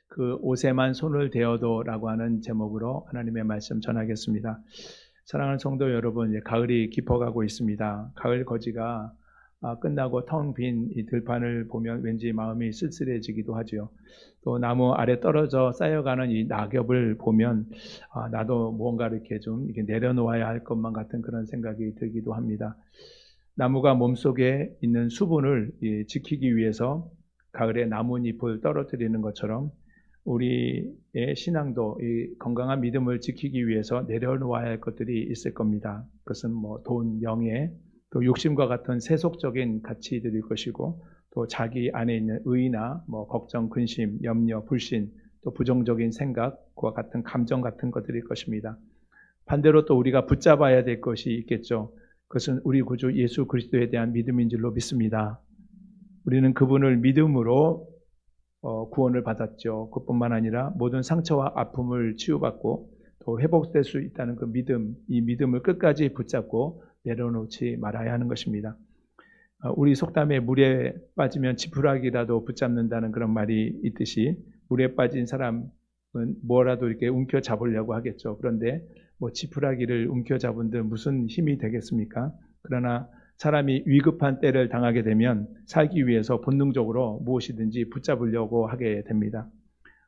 그 옷에만 손을 대어도라고 하는 제목으로 하나님의 말씀 전하겠습니다. 사랑하는 성도 여러분, 이제 가을이 깊어가고 있습니다. 가을 거지가 끝나고 텅 빈 이 들판을 보면 왠지 마음이 쓸쓸해지기도 하죠. 또 나무 아래 떨어져 쌓여가는 이 낙엽을 보면 나도 무언가 이렇게 좀 이렇게 내려놓아야 할 것만 같은 그런 생각이 들기도 합니다. 나무가 몸속에 있는 수분을 지키기 위해서 가을에 나뭇잎을 떨어뜨리는 것처럼 우리의 신앙도 이 건강한 믿음을 지키기 위해서 내려놓아야 할 것들이 있을 겁니다. 그것은 돈, 명예, 또 욕심과 같은 세속적인 가치들일 것이고, 또 자기 안에 있는 의나 걱정, 근심, 염려, 불신, 또 부정적인 생각과 같은 감정 같은 것들일 것입니다. 반대로 또 우리가 붙잡아야 될 것이 있겠죠. 그것은 우리 구주 예수 그리스도에 대한 믿음인 줄로 믿습니다. 우리는 그분을 믿음으로 구원을 받았죠. 그뿐만 아니라 모든 상처와 아픔을 치유받고 또 회복될 수 있다는 그 믿음, 이 믿음을 끝까지 붙잡고 내려놓지 말아야 하는 것입니다. 우리 속담에 물에 빠지면 지푸라기라도 붙잡는다는 그런 말이 있듯이 물에 빠진 사람은 뭐라도 이렇게 움켜잡으려고 하겠죠. 그런데 지푸라기를 움켜잡은들 무슨 힘이 되겠습니까? 그러나 사람이 위급한 때를 당하게 되면 살기 위해서 본능적으로 무엇이든지 붙잡으려고 하게 됩니다.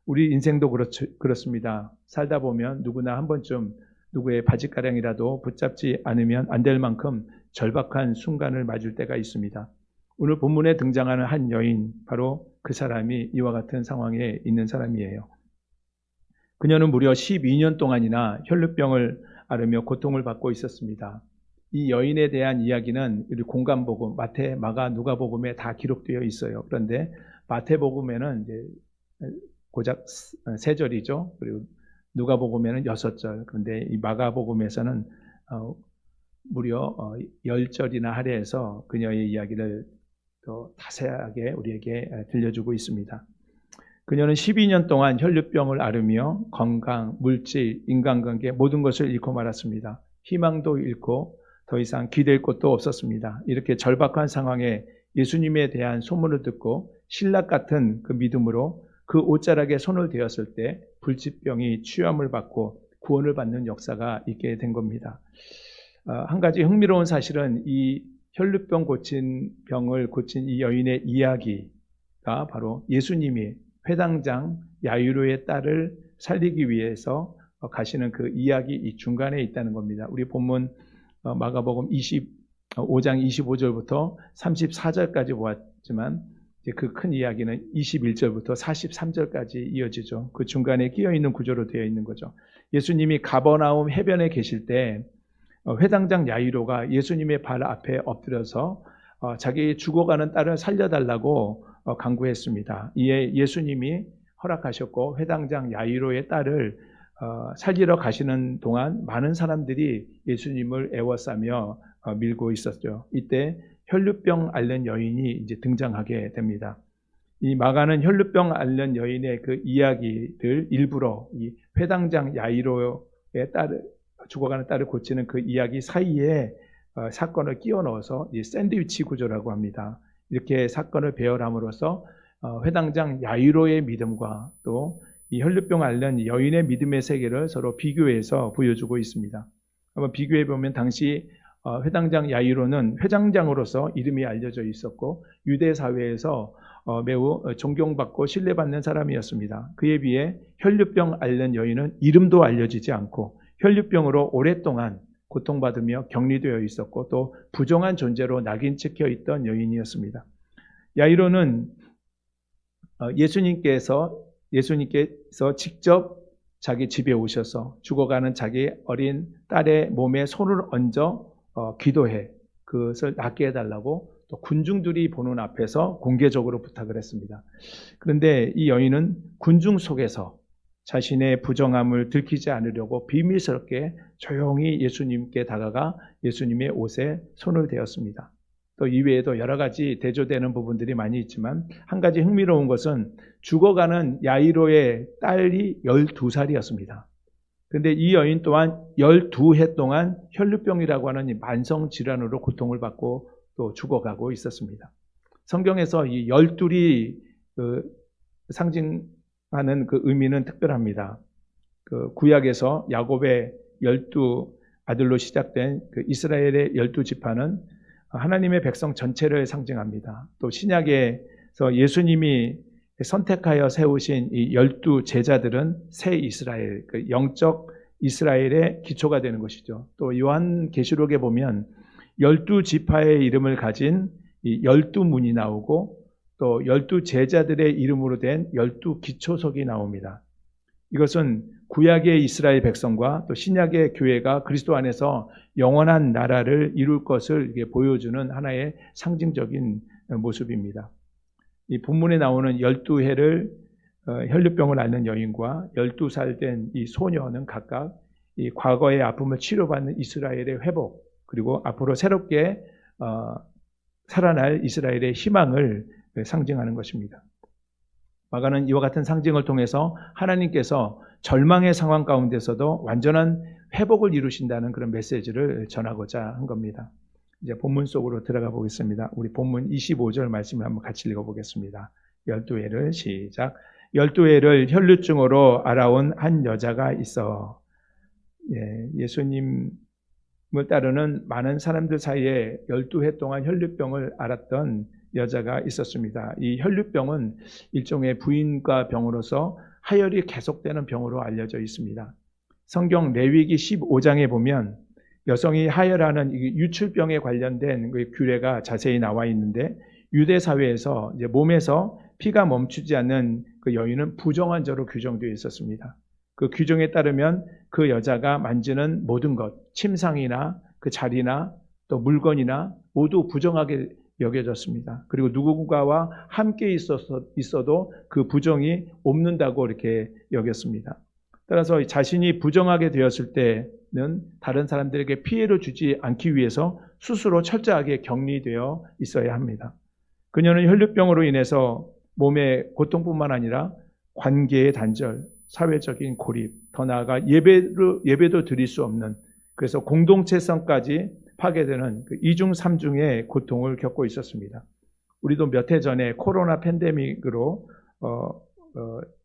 우리 인생도 그렇습니다. 살다 보면 누구나 한 번쯤 누구의 바짓가랑이라도 붙잡지 않으면 안 될 만큼 절박한 순간을 맞을 때가 있습니다. 오늘 본문에 등장하는 한 여인, 바로 그 사람이 이와 같은 상황에 있는 사람이에요. 그녀는 무려 12년 동안이나 혈루병을 앓으며 고통을 받고 있었습니다. 이 여인에 대한 이야기는 우리 공간복음, 마태, 마가, 누가복음에 다 기록되어 있어요. 그런데 마태복음에는 이제 고작 3절이죠. 그리고 누가복음에는 6절. 그런데 이 마가복음에서는 무려 10절이나 할애해서 그녀의 이야기를 더 자세하게 우리에게 들려주고 있습니다. 그녀는 12년 동안 혈루병을 앓으며 건강, 물질, 인간관계 모든 것을 잃고 말았습니다. 희망도 잃고 더 이상 기댈 곳도 없었습니다. 이렇게 절박한 상황에 예수님에 대한 소문을 듣고 신락 같은 그 믿음으로 그 옷자락에 손을 대었을 때 불치병이 치유함을 받고 구원을 받는 역사가 있게 된 겁니다. 한 가지 흥미로운 사실은 이 혈루병 병을 고친 이 여인의 이야기가 바로 예수님이 회당장 야이로의 딸을 살리기 위해서 가시는 그 이야기 이 중간에 있다는 겁니다. 우리 본문 마가복음 25장 25절부터 34절까지 보았지만 그 큰 이야기는 21절부터 43절까지 이어지죠. 그 중간에 끼어있는 구조로 되어 있는 거죠. 예수님이 가버나움 해변에 계실 때 회당장 야이로가 예수님의 발 앞에 엎드려서 자기 죽어가는 딸을 살려달라고 간구했습니다. 이에 예수님이 허락하셨고 회당장 야이로의 딸을 살리러 가시는 동안 많은 사람들이 예수님을 애워싸며 밀고 있었죠. 이때 혈루병 앓는 여인이 이제 등장하게 됩니다. 이 마가는 혈루병 앓는 여인의 그 이야기들 일부러 이 회당장 야이로의 딸을 죽어가는 딸을 고치는 그 이야기 사이에 사건을 끼워 넣어서 이 샌드위치 구조라고 합니다. 이렇게 사건을 배열함으로써 회당장 야이로의 믿음과 또 이 혈루병 앓는 여인의 믿음의 세계를 서로 비교해서 보여주고 있습니다. 한번 비교해 보면 당시 회당장 야이로는 회장장으로서 이름이 알려져 있었고 유대 사회에서 매우 존경받고 신뢰받는 사람이었습니다. 그에 비해 혈루병 앓는 여인은 이름도 알려지지 않고 혈루병으로 오랫동안 고통받으며 격리되어 있었고 또 부정한 존재로 낙인 찍혀 있던 여인이었습니다. 야이로는 예수님께서 직접 자기 집에 오셔서 죽어가는 자기 어린 딸의 몸에 손을 얹어 기도해 그것을 낫게 해달라고 또 군중들이 보는 앞에서 공개적으로 부탁을 했습니다. 그런데 이 여인은 군중 속에서 자신의 부정함을 들키지 않으려고 비밀스럽게 조용히 예수님께 다가가 예수님의 옷에 손을 대었습니다. 또 이외에도 여러 가지 대조되는 부분들이 많이 있지만 한 가지 흥미로운 것은 죽어가는 야이로의 딸이 12살이었습니다. 그런데 이 여인 또한 12해 동안 혈루병이라고 하는 이 만성질환으로 고통을 받고 또 죽어가고 있었습니다. 성경에서 이 12이 상징 하는 그 의미는 특별합니다. 그 구약에서 야곱의 12 아들로 시작된 그 이스라엘의 12지파는 하나님의 백성 전체를 상징합니다. 또 신약에서 예수님이 선택하여 세우신 이 12제자들은 새 이스라엘, 그 영적 이스라엘의 기초가 되는 것이죠. 또 요한계시록에 보면 12지파의 이름을 가진 이 12문이 나오고 또 12제자들의 이름으로 된 12기초석이 나옵니다. 이것은 구약의 이스라엘 백성과 또 신약의 교회가 그리스도 안에서 영원한 나라를 이룰 것을 보여주는 하나의 상징적인 모습입니다. 이 본문에 나오는 12해를 혈류병을 앓는 여인과 12살 된 이 소녀는 각각 이 과거의 아픔을 치료받는 이스라엘의 회복, 그리고 앞으로 새롭게 살아날 이스라엘의 희망을 상징하는 것입니다. 마가는 이와 같은 상징을 통해서 하나님께서 절망의 상황 가운데서도 완전한 회복을 이루신다는 그런 메시지를 전하고자 한 겁니다. 이제 본문 속으로 들어가 보겠습니다. 우리 본문 25절 말씀을 한번 같이 읽어보겠습니다. 12해를 시작. 12해를 혈류증으로 알아온 한 여자가 있어. 예수님을 따르는 많은 사람들 사이에 12해 동안 혈류병을 앓았던 여자가 있었습니다. 이 혈류병은 일종의 부인과 병으로서 하혈이 계속되는 병으로 알려져 있습니다. 성경 레위기 15장에 보면 여성이 하혈하는 유출병에 관련된 그 규례가 자세히 나와 있는데, 유대 사회에서 이제 몸에서 피가 멈추지 않는 그 여인은 부정한 자로 규정되어 있었습니다. 그 규정에 따르면 그 여자가 만지는 모든 것, 침상이나 그 자리나 또 물건이나 모두 부정하게 여겨졌습니다. 그리고 누군가와 함께 있어도 그 부정이 옮는다고 이렇게 여겼습니다. 따라서 자신이 부정하게 되었을 때는 다른 사람들에게 피해를 주지 않기 위해서 스스로 철저하게 격리되어 있어야 합니다. 그녀는 혈류병으로 인해서 몸의 고통뿐만 아니라 관계의 단절, 사회적인 고립, 더 나아가 예배도 드릴 수 없는, 그래서 공동체성까지 파괴되는 그 이중 삼중의 고통을 겪고 있었습니다. 우리도 몇 해 전에 코로나 팬데믹으로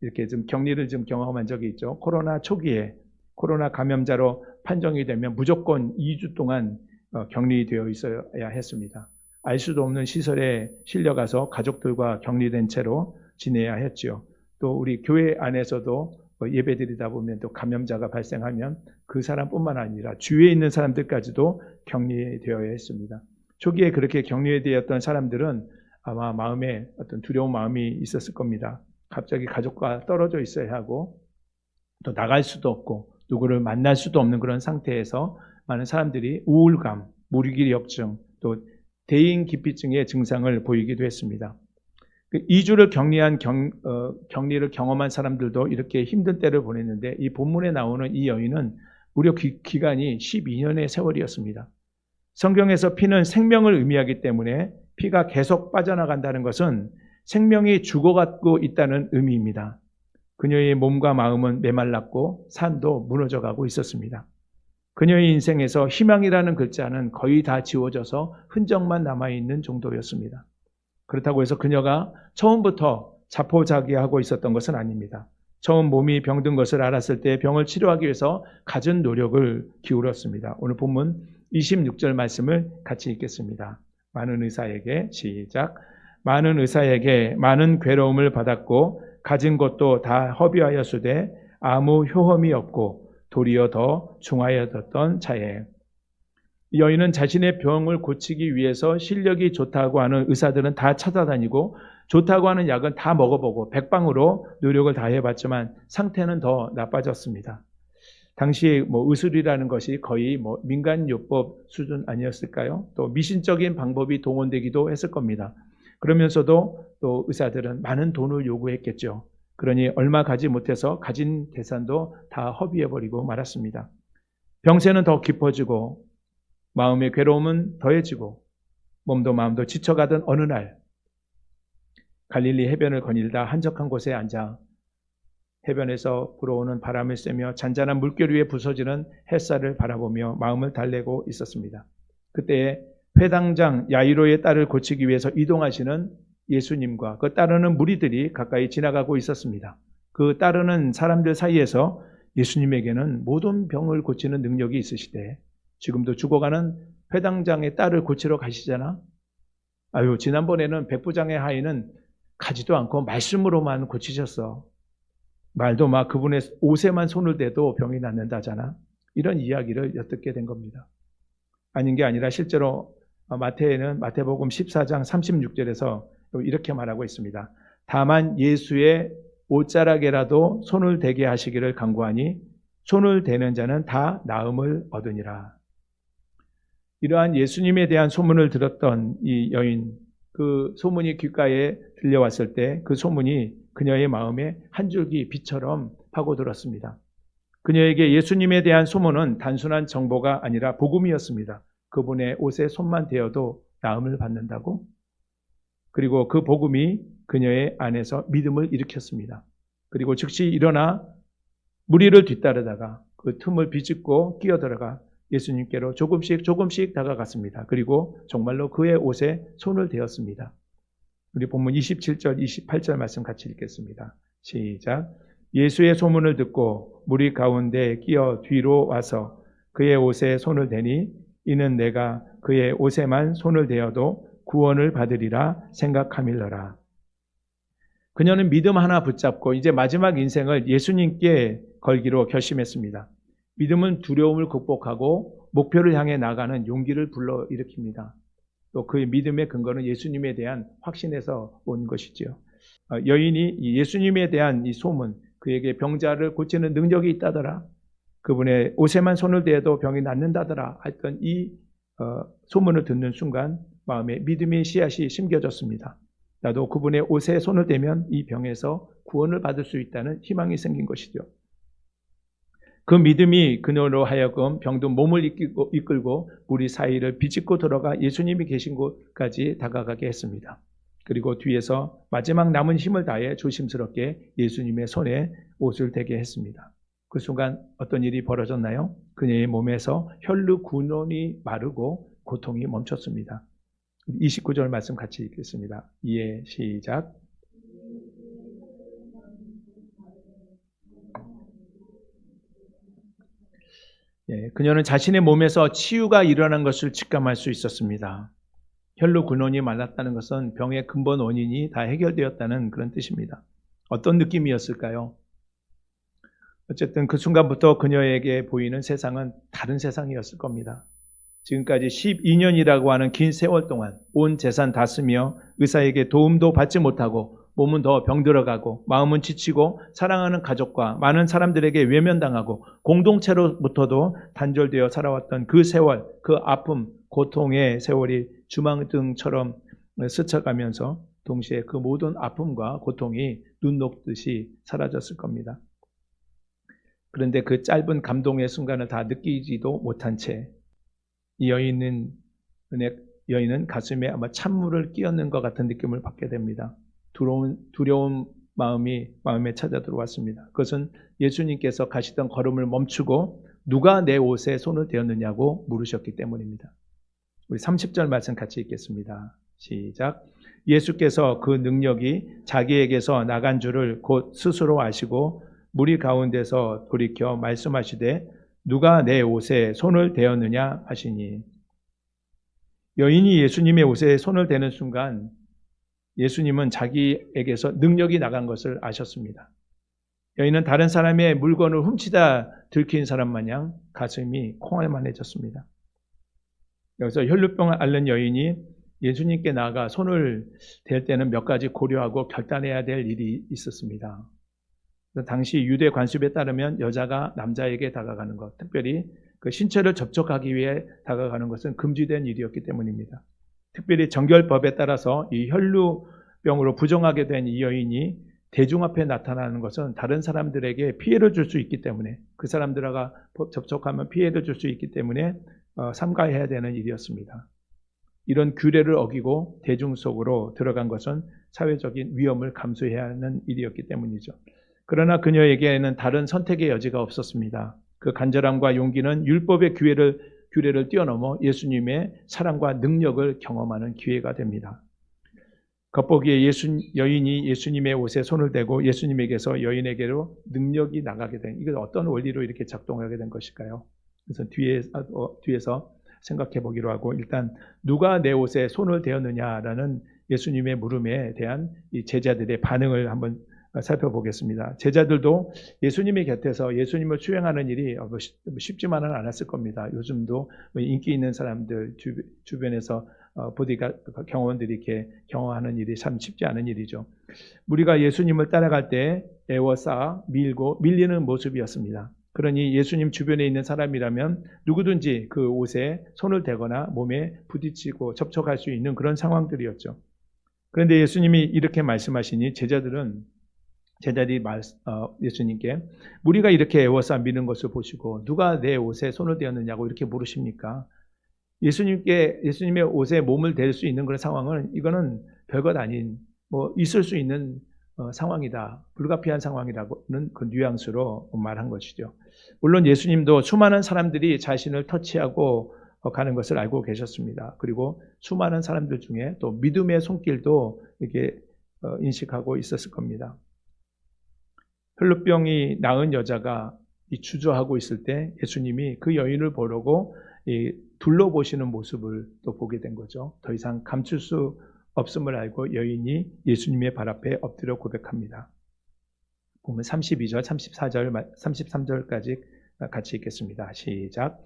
이렇게 좀 격리를 좀 경험한 적이 있죠. 코로나 초기에 코로나 감염자로 판정이 되면 무조건 2주 동안 격리되어 있어야 했습니다. 알 수도 없는 시설에 실려가서 가족들과 격리된 채로 지내야 했죠. 또 우리 교회 안에서도 예배드리다 보면 또 감염자가 발생하면 그 사람뿐만 아니라 주위에 있는 사람들까지도 격리되어야 했습니다. 초기에 그렇게 격리되었던 사람들은 아마 마음에 어떤 두려운 마음이 있었을 겁니다. 갑자기 가족과 떨어져 있어야 하고 또 나갈 수도 없고 누구를 만날 수도 없는 그런 상태에서 많은 사람들이 우울감, 무기력증, 또 대인기피증의 증상을 보이기도 했습니다. 2주를 격리를 경험한 사람들도 이렇게 힘든 때를 보냈는데, 이 본문에 나오는 이 여인은 무려 기간이 12년의 세월이었습니다. 성경에서 피는 생명을 의미하기 때문에 피가 계속 빠져나간다는 것은 생명이 죽어가고 있다는 의미입니다. 그녀의 몸과 마음은 메말랐고 삶도 무너져가고 있었습니다. 그녀의 인생에서 희망이라는 글자는 거의 다 지워져서 흔적만 남아있는 정도였습니다. 그렇다고 해서 그녀가 처음부터 자포자기하고 있었던 것은 아닙니다. 처음 몸이 병든 것을 알았을 때 병을 치료하기 위해서 갖은 노력을 기울였습니다. 오늘 본문 26절 말씀을 같이 읽겠습니다. 많은 의사에게 시작. 많은 의사에게 많은 괴로움을 받았고 가진 것도 다 허비하였으되 아무 효험이 없고 도리어 더 중하여졌던 차에. 여인은 자신의 병을 고치기 위해서 실력이 좋다고 하는 의사들은 다 찾아다니고 좋다고 하는 약은 다 먹어보고 백방으로 노력을 다 해봤지만 상태는 더 나빠졌습니다. 당시 의술이라는 것이 거의 민간요법 수준 아니었을까요? 또 미신적인 방법이 동원되기도 했을 겁니다. 그러면서도 또 의사들은 많은 돈을 요구했겠죠. 그러니 얼마 가지 못해서 가진 재산도 다 허비해버리고 말았습니다. 병세는 더 깊어지고 마음의 괴로움은 더해지고 몸도 마음도 지쳐가던 어느 날, 갈릴리 해변을 거닐다 한적한 곳에 앉아 해변에서 불어오는 바람을 쐬며 잔잔한 물결 위에 부서지는 햇살을 바라보며 마음을 달래고 있었습니다. 그때에 회당장 야이로의 딸을 고치기 위해서 이동하시는 예수님과 그 따르는 무리들이 가까이 지나가고 있었습니다. 그 따르는 사람들 사이에서 예수님에게는 모든 병을 고치는 능력이 있으시대. 지금도 죽어가는 회당장의 딸을 고치러 가시잖아. 아유, 지난번에는 백부장의 아이는 가지도 않고 말씀으로만 고치셨어. 말도 막 그분의 옷에만 손을 대도 병이 낫는다잖아. 이런 이야기를 엿듣게 된 겁니다. 아닌 게 아니라 실제로 마태에는 마태복음 14장 36절에서 이렇게 말하고 있습니다. 다만 예수의 옷자락에라도 손을 대게 하시기를 간구하니 손을 대는 자는 다 나음을 얻으니라. 이러한 예수님에 대한 소문을 들었던 이 여인, 그 소문이 귓가에 들려왔을 때 그 소문이 그녀의 마음에 한 줄기 빛처럼 파고들었습니다. 그녀에게 예수님에 대한 소문은 단순한 정보가 아니라 복음이었습니다. 그분의 옷에 손만 대어도 나음을 받는다고? 그리고 그 복음이 그녀의 안에서 믿음을 일으켰습니다. 그리고 즉시 일어나 무리를 뒤따르다가 그 틈을 비집고 끼어들어가 예수님께로 조금씩 다가갔습니다. 그리고 정말로 그의 옷에 손을 대었습니다. 우리 본문 27절, 28절 말씀 같이 읽겠습니다. 시작. 예수의 소문을 듣고 무리 가운데 끼어 뒤로 와서 그의 옷에 손을 대니 이는 내가 그의 옷에만 손을 대어도 구원을 받으리라 생각함일러라. 그녀는 믿음 하나 붙잡고 이제 마지막 인생을 예수님께 걸기로 결심했습니다. 믿음은 두려움을 극복하고 목표를 향해 나가는 용기를 불러일으킵니다. 또 그의 믿음의 근거는 예수님에 대한 확신에서 온 것이지요. 여인이 예수님에 대한 이 소문, 그에게 병자를 고치는 능력이 있다더라, 그분의 옷에만 손을 대어도 병이 낫는다더라 했던 이 소문을 듣는 순간 마음에 믿음의 씨앗이 심겨졌습니다. 나도 그분의 옷에 손을 대면 이 병에서 구원을 받을 수 있다는 희망이 생긴 것이죠. 그 믿음이 그녀로 하여금 병든 몸을 이끌고 무리 사이를 비집고 들어가 예수님이 계신 곳까지 다가가게 했습니다. 그리고 뒤에서 마지막 남은 힘을 다해 조심스럽게 예수님의 손에 옷을 대게 했습니다. 그 순간 어떤 일이 벌어졌나요? 그녀의 몸에서 혈루 군원이 마르고 고통이 멈췄습니다. 29절 말씀 같이 읽겠습니다. 예, 시작. 예, 그녀는 자신의 몸에서 치유가 일어난 것을 직감할 수 있었습니다. 혈루 근원이 말랐다는 것은 병의 근본 원인이 다 해결되었다는 그런 뜻입니다. 어떤 느낌이었을까요? 어쨌든 그 순간부터 그녀에게 보이는 세상은 다른 세상이었을 겁니다. 지금까지 12년이라고 하는 긴 세월 동안 온 재산 다 쓰며 의사에게 도움도 받지 못하고 몸은 더 병들어가고 마음은 지치고 사랑하는 가족과 많은 사람들에게 외면당하고 공동체로부터도 단절되어 살아왔던 그 세월, 그 아픔, 고통의 세월이 주망등처럼 스쳐가면서 동시에 그 모든 아픔과 고통이 눈 녹듯이 사라졌을 겁니다. 그런데 그 짧은 감동의 순간을 다 느끼지도 못한 채 이 여인은 가슴에 아마 찬물을 끼얹는 것 같은 느낌을 받게 됩니다. 두려운 마음에 찾아 들어왔습니다. 그것은 예수님께서 가시던 걸음을 멈추고 누가 내 옷에 손을 대었느냐고 물으셨기 때문입니다. 우리 30절 말씀 같이 읽겠습니다. 시작. 예수께서 그 능력이 자기에게서 나간 줄을 곧 스스로 아시고 무리 가운데서 돌이켜 말씀하시되 누가 내 옷에 손을 대었느냐 하시니, 여인이 예수님의 옷에 손을 대는 순간 예수님은 자기에게서 능력이 나간 것을 아셨습니다. 여인은 다른 사람의 물건을 훔치다 들킨 사람 마냥 가슴이 콩알만해졌습니다. 여기서 혈루병을 앓는 여인이 예수님께 나아가 손을 댈 때는 몇 가지 고려하고 결단해야 될 일이 있었습니다. 당시 유대 관습에 따르면 여자가 남자에게 다가가는 것, 특별히 그 신체를 접촉하기 위해 다가가는 것은 금지된 일이었기 때문입니다. 특별히 정결법에 따라서 이 혈루병으로 부정하게 된 이 여인이 대중 앞에 나타나는 것은 다른 사람들에게 피해를 줄 수 있기 때문에, 그 사람들과 접촉하면 피해를 줄 수 있기 때문에 삼가해야 되는 일이었습니다. 이런 규례를 어기고 대중 속으로 들어간 것은 사회적인 위험을 감수해야 하는 일이었기 때문이죠. 그러나 그녀에게는 다른 선택의 여지가 없었습니다. 그 간절함과 용기는 율법의 규례를 뛰어넘어 예수님의 사랑과 능력을 경험하는 기회가 됩니다. 겉보기에 여인이 예수님의 옷에 손을 대고 예수님에게서 여인에게로 능력이 나가게 된, 이건 어떤 원리로 이렇게 작동하게 된 것일까요? 그래서 뒤에서 생각해 보기로 하고, 일단 누가 내 옷에 손을 대었느냐라는 예수님의 물음에 대한 이 제자들의 반응을 한번 살펴보겠습니다. 제자들도 예수님의 곁에서 예수님을 수행하는 일이 쉽지만은 않았을 겁니다. 요즘도 인기 있는 사람들 주변에서 경호원들이 이렇게 경호하는 일이 참 쉽지 않은 일이죠. 우리가 예수님을 따라갈 때 애워싸 밀리는 모습이었습니다. 그러니 예수님 주변에 있는 사람이라면 누구든지 그 옷에 손을 대거나 몸에 부딪히고 접촉할 수 있는 그런 상황들이었죠. 그런데 예수님이 이렇게 말씀하시니 제자들이 예수님께 우리가 이렇게 애워싸 미는 것을 보시고 누가 내 옷에 손을 대었느냐고 이렇게 물으십니까? 예수님의 옷에 몸을 댈 수 있는 그런 상황은 이거는 별것 아닌 있을 수 있는 상황이다. 불가피한 상황이라고는 그 뉘앙스로 말한 것이죠. 물론 예수님도 수많은 사람들이 자신을 터치하고 가는 것을 알고 계셨습니다. 그리고 수많은 사람들 중에 또 믿음의 손길도 이렇게 인식하고 있었을 겁니다. 혈루병이 나은 여자가 주저하고 있을 때 예수님이 그 여인을 보려고 둘러보시는 모습을 또 보게 된 거죠. 더 이상 감출 수 없음을 알고 여인이 예수님의 발 앞에 엎드려 고백합니다. 보면 32절, 34절, 33절까지 같이 읽겠습니다. 시작.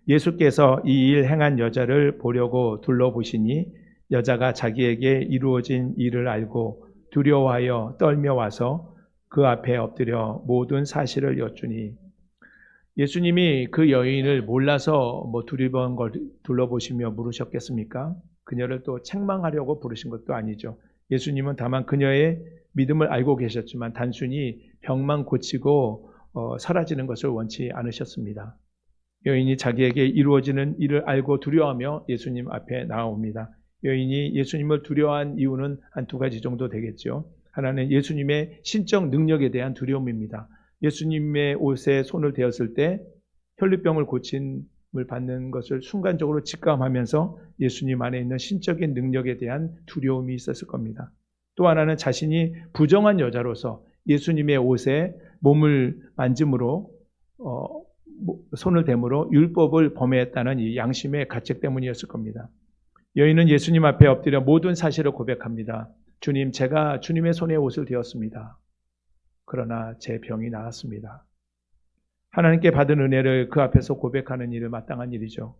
예수께서 이 일 행한 여자를 보려고 둘러보시니 여자가 자기에게 이루어진 일을 알고 두려워하여 떨며 와서 그 앞에 엎드려 모든 사실을 여쭈니, 예수님이 그 여인을 몰라서 두리번 둘러보시며 물으셨겠습니까? 그녀를 또 책망하려고 부르신 것도 아니죠. 예수님은 다만 그녀의 믿음을 알고 계셨지만 단순히 병만 고치고 사라지는 것을 원치 않으셨습니다. 여인이 자기에게 이루어지는 일을 알고 두려워하며 예수님 앞에 나옵니다. 여인이 예수님을 두려워한 이유는 한 두 가지 정도 되겠죠. 하나는 예수님의 신적 능력에 대한 두려움입니다. 예수님의 옷에 손을 대었을 때 혈루병을 고침을 받는 것을 순간적으로 직감하면서 예수님 안에 있는 신적인 능력에 대한 두려움이 있었을 겁니다. 또 하나는 자신이 부정한 여자로서 예수님의 옷에 몸을 만짐으로 손을 대므로 율법을 범했다는 이 양심의 가책 때문이었을 겁니다. 여인은 예수님 앞에 엎드려 모든 사실을 고백합니다. 주님, 제가 주님의 손에 옷을 대었습니다. 그러나 제 병이 나았습니다. 하나님께 받은 은혜를 그 앞에서 고백하는 일은 마땅한 일이죠.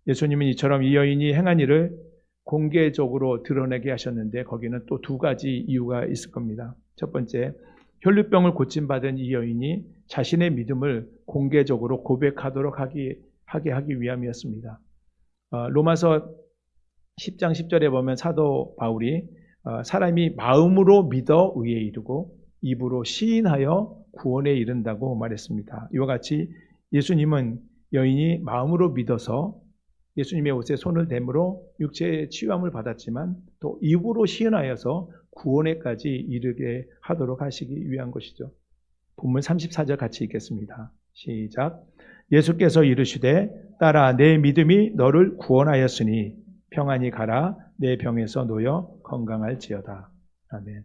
예수님은 이처럼 이 여인이 행한 일을 공개적으로 드러내게 하셨는데 거기는 또 두 가지 이유가 있을 겁니다. 첫 번째, 혈루병을 고침받은 이 여인이 자신의 믿음을 공개적으로 고백하도록 하게 하기 위함이었습니다. 로마서 10장 10절에 보면 사도 바울이 사람이 마음으로 믿어 의에 이르고 입으로 시인하여 구원에 이른다고 말했습니다. 이와 같이 예수님은 여인이 마음으로 믿어서 예수님의 옷에 손을 대므로 육체의 치유함을 받았지만 또 입으로 시인하여서 구원에까지 이르게 하도록 하시기 위한 것이죠. 본문 34절 같이 읽겠습니다. 시작. 예수께서 이르시되 딸아 내 믿음이 너를 구원하였으니 평안히 가라 내 병에서 놓여 건강할지어다. 아멘.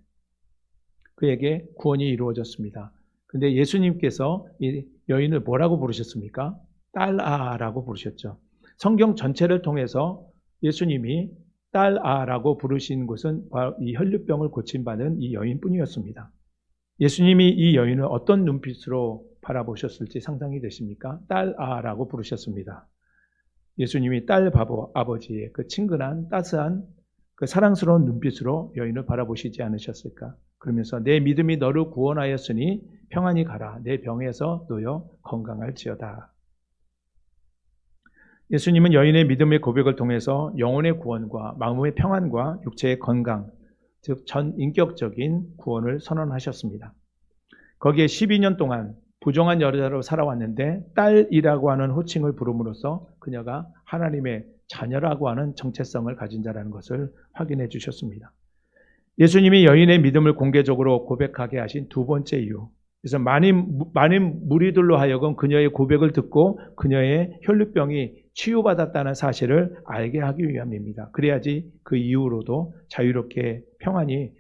그에게 구원이 이루어졌습니다. 근데 예수님께서 이 여인을 뭐라고 부르셨습니까? 딸아라고 부르셨죠. 성경 전체를 통해서 예수님이 딸아라고 부르신 것은 바로 이 혈루병을 고침받은 이 여인뿐이었습니다. 예수님이 이 여인을 어떤 눈빛으로 바라보셨을지 상상이 되십니까? 딸아라고 부르셨습니다. 예수님이 딸 아버지의 그 친근한 따스한 그 사랑스러운 눈빛으로 여인을 바라보시지 않으셨을까? 그러면서 내 믿음이 너를 구원하였으니 평안히 가라. 내 병에서 놓여 건강할지어다. 예수님은 여인의 믿음의 고백을 통해서 영혼의 구원과 마음의 평안과 육체의 건강, 즉 전인격적인 구원을 선언하셨습니다. 거기에 12년 동안 부정한 여자로 살아왔는데 딸이라고 하는 호칭을 부름으로써 그녀가 하나님의 자녀라고 하는 정체성을 가진 자라는 것을 확인해 주셨습니다. 예수님이 여인의 믿음을 공개적으로 고백하게 하신 두 번째 이유, 그래서 많은 무리들로 하여금 그녀의 고백을 듣고 그녀의 혈루병이 치유받았다는 사실을 알게 하기 위함입니다. 그래야지 그 이후로도 자유롭게 평안히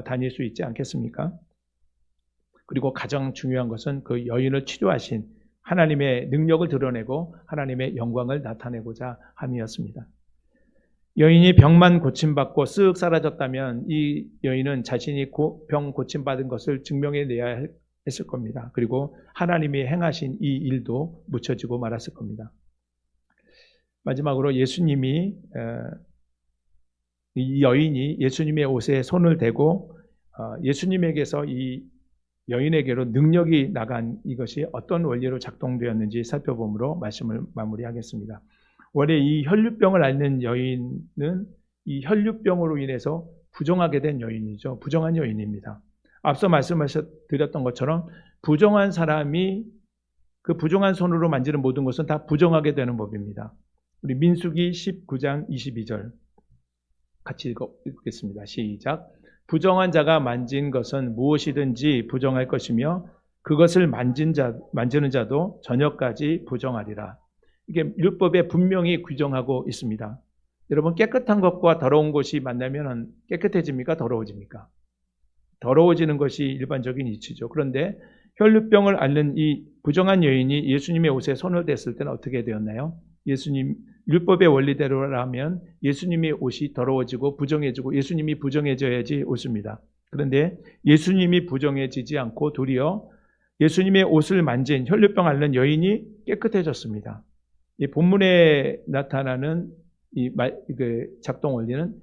다닐 수 있지 않겠습니까? 그리고 가장 중요한 것은 그 여인을 치료하신 하나님의 능력을 드러내고 하나님의 영광을 나타내고자 함이었습니다. 여인이 병만 고침받고 쓱 사라졌다면 이 여인은 자신이 병 고침받은 것을 증명해내야 했을 겁니다. 그리고 하나님이 행하신 이 일도 묻혀지고 말았을 겁니다. 마지막으로 이 여인이 예수님의 옷에 손을 대고 예수님에게서 이 여인에게로 능력이 나간 이것이 어떤 원리로 작동되었는지 살펴보므로 말씀을 마무리하겠습니다. 원래 이 혈류병을 앓는 여인은 이 혈류병으로 인해서 부정하게 된 여인이죠. 부정한 여인입니다. 앞서 말씀드렸던 것처럼 부정한 사람이 그 부정한 손으로 만지는 모든 것은 다 부정하게 되는 법입니다. 우리 민수기 19장 22절 같이 읽겠습니다. 시작. 부정한 자가 만진 것은 무엇이든지 부정할 것이며 그것을 만지는 자도 저녁까지 부정하리라. 이게 율법에 분명히 규정하고 있습니다. 여러분, 깨끗한 것과 더러운 것이 만나면 깨끗해집니까? 더러워집니까? 더러워지는 것이 일반적인 이치죠. 그런데 혈류병을 앓는 이 부정한 여인이 예수님의 옷에 손을 댔을 때는 어떻게 되었나요? 율법의 원리대로라면 예수님의 옷이 더러워지고 부정해지고 예수님이 부정해져야지 옳습니다. 그런데 예수님이 부정해지지 않고 도리어 예수님의 옷을 만진 혈류병 앓는 여인이 깨끗해졌습니다. 이 본문에 나타나는 작동 원리는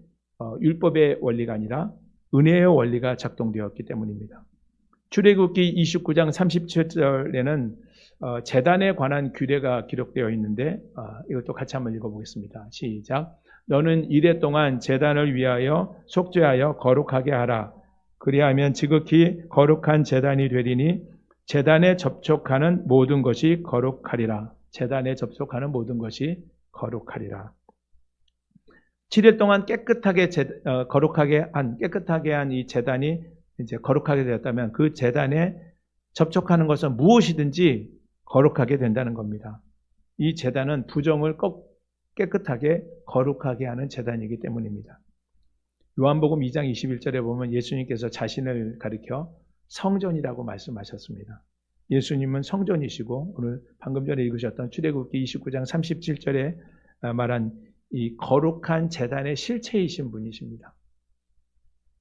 율법의 원리가 아니라 은혜의 원리가 작동되었기 때문입니다. 출애굽기 29장 37절에는 제단에 관한 규례가 기록되어 있는데 이것도 같이 한번 읽어보겠습니다. 시작. 너는 이레 동안 제단을 위하여 속죄하여 거룩하게 하라. 그리하면 지극히 거룩한 제단이 되리니 제단에 접촉하는 모든 것이 거룩하리라. 제단에 접촉하는 모든 것이 거룩하리라. 7일 동안 거룩하게 한 이 제단이 이제 거룩하게 되었다면 그 제단에 접촉하는 것은 무엇이든지 거룩하게 된다는 겁니다. 이 제단은 부정을 깨끗하게 거룩하게 하는 제단이기 때문입니다. 요한복음 2장 21절에 보면 예수님께서 자신을 가리켜 성전이라고 말씀하셨습니다. 예수님은 성전이시고 오늘 방금 전에 읽으셨던 출애굽기 29장 37절에 말한 이 거룩한 제단의 실체이신 분이십니다.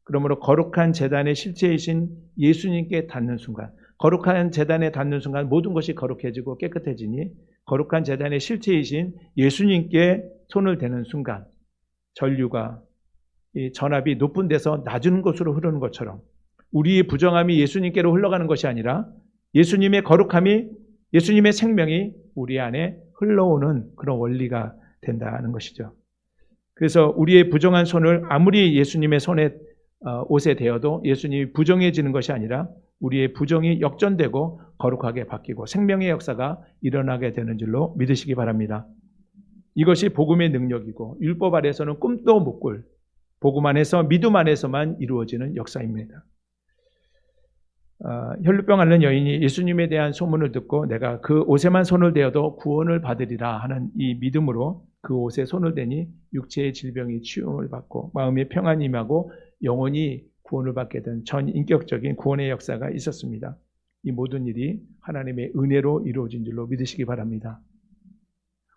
그러므로 거룩한 제단의 실체이신 예수님께 닿는 순간, 거룩한 제단에 닿는 순간 모든 것이 거룩해지고 깨끗해지니 거룩한 제단의 실체이신 예수님께 손을 대는 순간 전류가 이 전압이 높은 데서 낮은 곳으로 흐르는 것처럼 우리의 부정함이 예수님께로 흘러가는 것이 아니라 예수님의 거룩함이, 예수님의 생명이 우리 안에 흘러오는 그런 원리가 된다는 것이죠. 그래서 우리의 부정한 손을 아무리 예수님의 옷에 대어도 예수님이 부정해지는 것이 아니라 우리의 부정이 역전되고 거룩하게 바뀌고 생명의 역사가 일어나게 되는 줄로 믿으시기 바랍니다. 이것이 복음의 능력이고 율법 아래서는 꿈도 못 꿀, 복음 안에서 믿음 안에서만 이루어지는 역사입니다. 혈류병 앓는 여인이 예수님에 대한 소문을 듣고 내가 그 옷에만 손을 대어도 구원을 받으리라 하는 이 믿음으로 그 옷에 손을 대니 육체의 질병이 치유를 받고 마음의 평안이 임하고 영혼이 구원을 받게 된 전인격적인 구원의 역사가 있었습니다. 이 모든 일이 하나님의 은혜로 이루어진 줄로 믿으시기 바랍니다.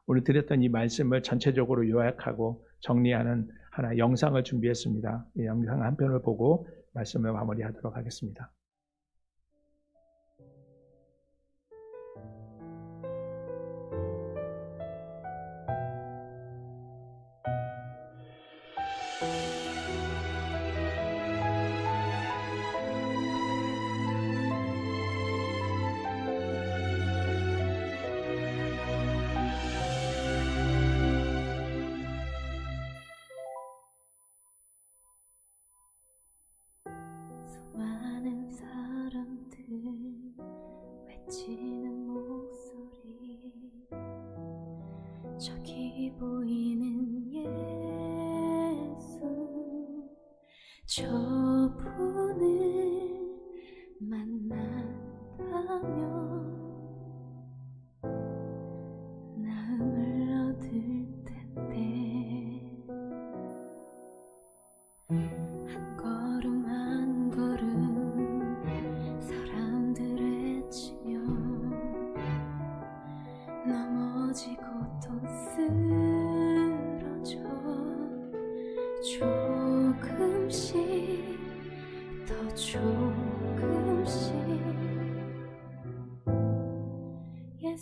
오늘 드렸던 이 말씀을 전체적으로 요약하고 정리하는 하나 영상을 준비했습니다. 이 영상 한 편을 보고 말씀을 마무리하도록 하겠습니다. 수많은 사람들 외치는 목소리 저기 보이는 예수 저분을 만난다면 나음을 얻을 텐데 한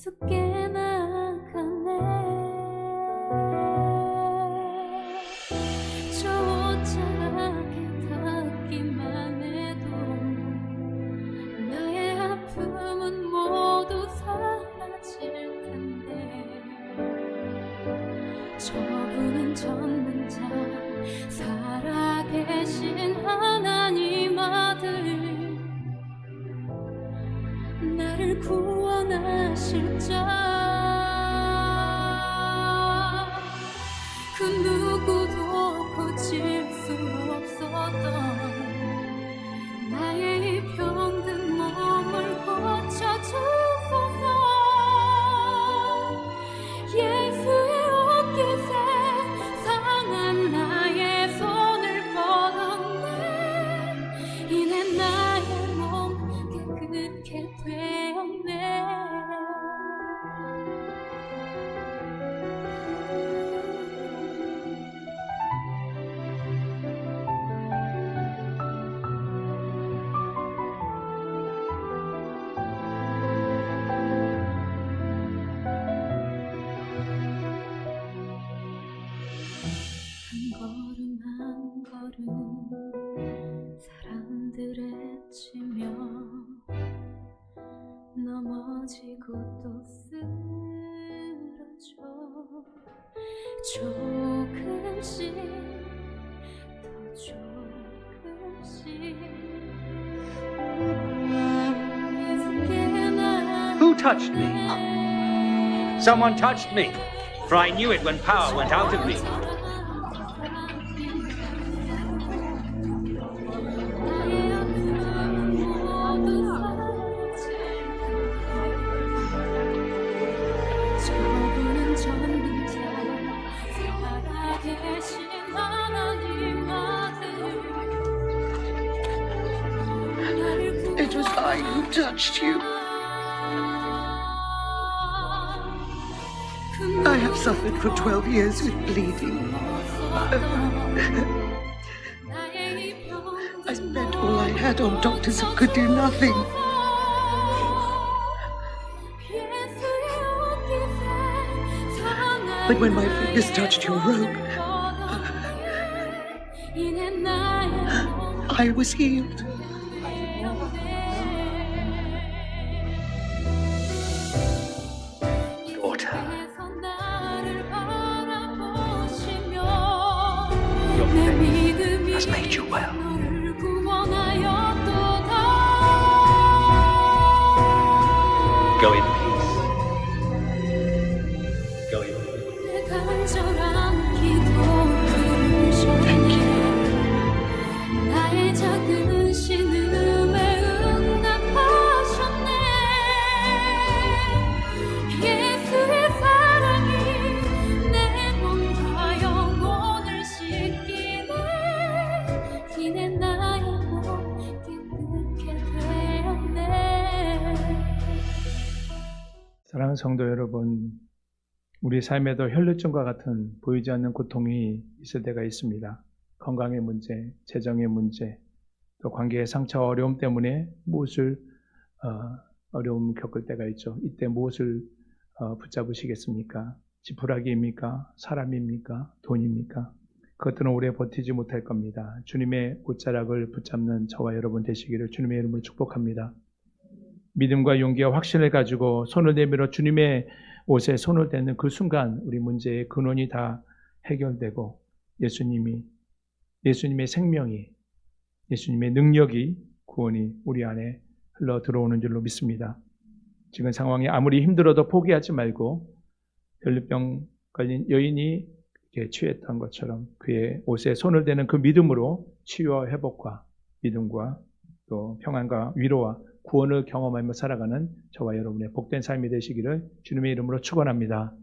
예수께 나가네. 저 옷자락에 닿기만 해도 나의 아픔은 모두 사라질 텐데, 저분은 전능자 살아계신 하나님 아들, 나를 구원하실 자, 그 누구도 고칠 수 없었던 나의 이 병든 몸을 고쳐주소서. 예수의 옷깃에 상한 나의 손을 뻗었네. 이내 나의 몸 깨끗게 되었네. 한 걸음 사람들에 치며 넘어지고 또 쓰러져, 조금씩 더 조금씩 예수께 나. Who touched me? Someone touched me, for I knew it when power went out of me. 저분은 전능자 살아계신 하나님 아들, It was I who touched you. I have suffered for 12 years with bleeding. I spent all I had on doctors who could do nothing. But when my fingers touched your robe, I was healed. Daughter, your faith has made you well. Go in peace. Go in peace. Thank you. 나의 작은 신음에 응답하셨네. 예수의 사랑이 내 몸과 영혼을 씻기네. 이내 나의 몸 깨끗게 되었네. 사랑하는 성도 여러분, 우리 삶에도 혈루증과 같은 보이지 않는 고통이 있을 때가 있습니다. 건강의 문제, 재정의 문제, 또 관계의 상처와 어려움 때문에 무엇을 어려움 겪을 때가 있죠. 이때 무엇을 붙잡으시겠습니까? 지푸라기입니까? 사람입니까? 돈입니까? 그것들은 오래 버티지 못할 겁니다. 주님의 옷자락을 붙잡는 저와 여러분 되시기를 주님의 이름으로 축복합니다. 믿음과 용기와 확신을 가지고 손을 내밀어 주님의 옷에 손을 대는 그 순간 우리 문제의 근원이 다 해결되고 예수님의 생명이, 예수님의 능력이, 구원이 우리 안에 흘러 들어오는 줄로 믿습니다. 지금 상황이 아무리 힘들어도 포기하지 말고 혈루병 걸린 여인이 취했던 것처럼 그의 옷에 손을 대는 그 믿음으로 치유와 회복과 믿음과 또 평안과 위로와 구원을 경험하며 살아가는 저와 여러분의 복된 삶이 되시기를 주님의 이름으로 축원합니다.